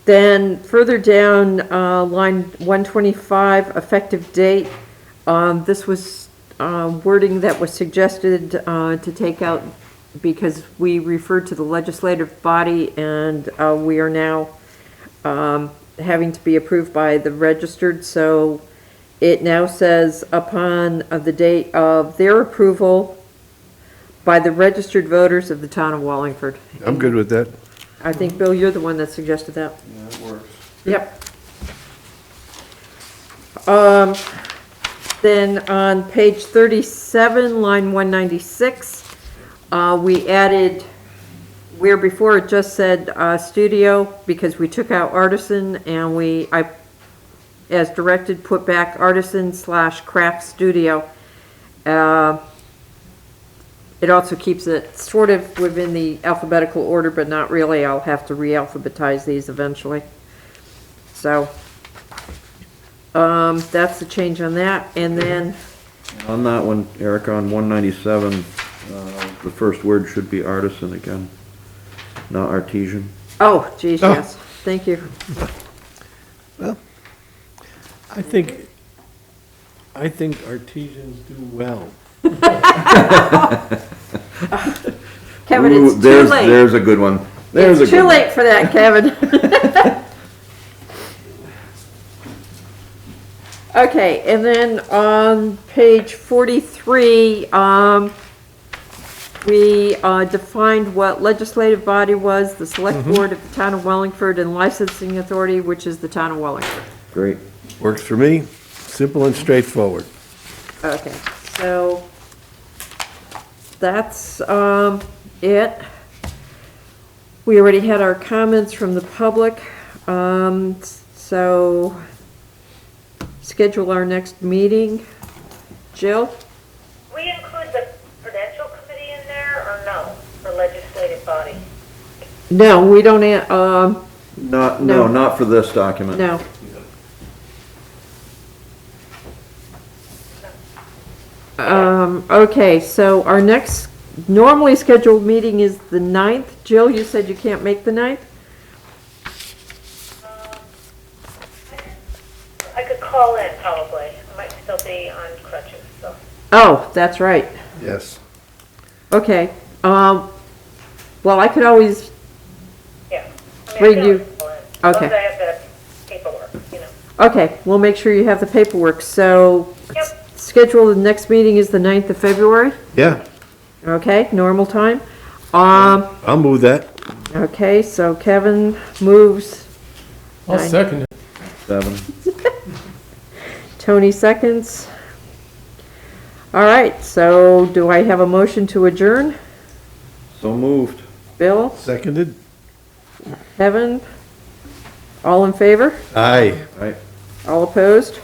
Then further down, line 125, effective date. This was wording that was suggested to take out because we referred to the legislative body and we are now having to be approved by the registered. So it now says upon the date of their approval by the registered voters of the town of Wallingford. I'm good with that. I think, Bill, you're the one that suggested that. Yeah, that works. Yep. Then on page 37, line 196, we added, where before it just said studio, because we took out artisan, and I, as directed, put back artisan / craft studio. it also keeps it sort of within the alphabetical order, but not really. I'll have to re-alphabetize these eventually. So, that's the change on that, and then, On that one, Eric, on 197, the first word should be artisan again, not artesian. oh, geez, Oh. yes, thank you. I think artisans do well. Kevin, Ooh, it's too there's- late. There's a good one. There's a It's good too one. late for that, Kevin. Okay, and then on page 43, we defined what legislative body was, the select board of the town of Wallingford, and licensing authority, which is the town of Wallingford. Great. Works for me, simple and straightforward. Okay, so that's it. We already had our comments from the public, so schedule our next meeting. Jill? We include the prudential committee in there, or no, for legislative body? No, we don't, Not, No. no, not for this document. no. Okay, so our next normally scheduled meeting is the 9th. Jill, you said you can't make the 9th? I could call in probably. I might still be on crutches, so. Oh, that's right. Yes. Okay, well, I could always, Yeah. I mean, I Wait, can you- always call in, as long okay. as I have the paperwork, you know. okay, we'll make sure you have the paperwork. So, Yep. schedule, the next meeting is the 9th of February, Yeah, okay, normal time. I'll move that. Okay, so Kevin moves, I'll second it. 7. Tony seconds. All right, so do I have a motion to adjourn? So moved. Bill, Seconded? Kevin, all in favor? Aye. Right. All opposed?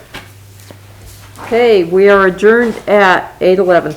Okay, we are adjourned at 8:11.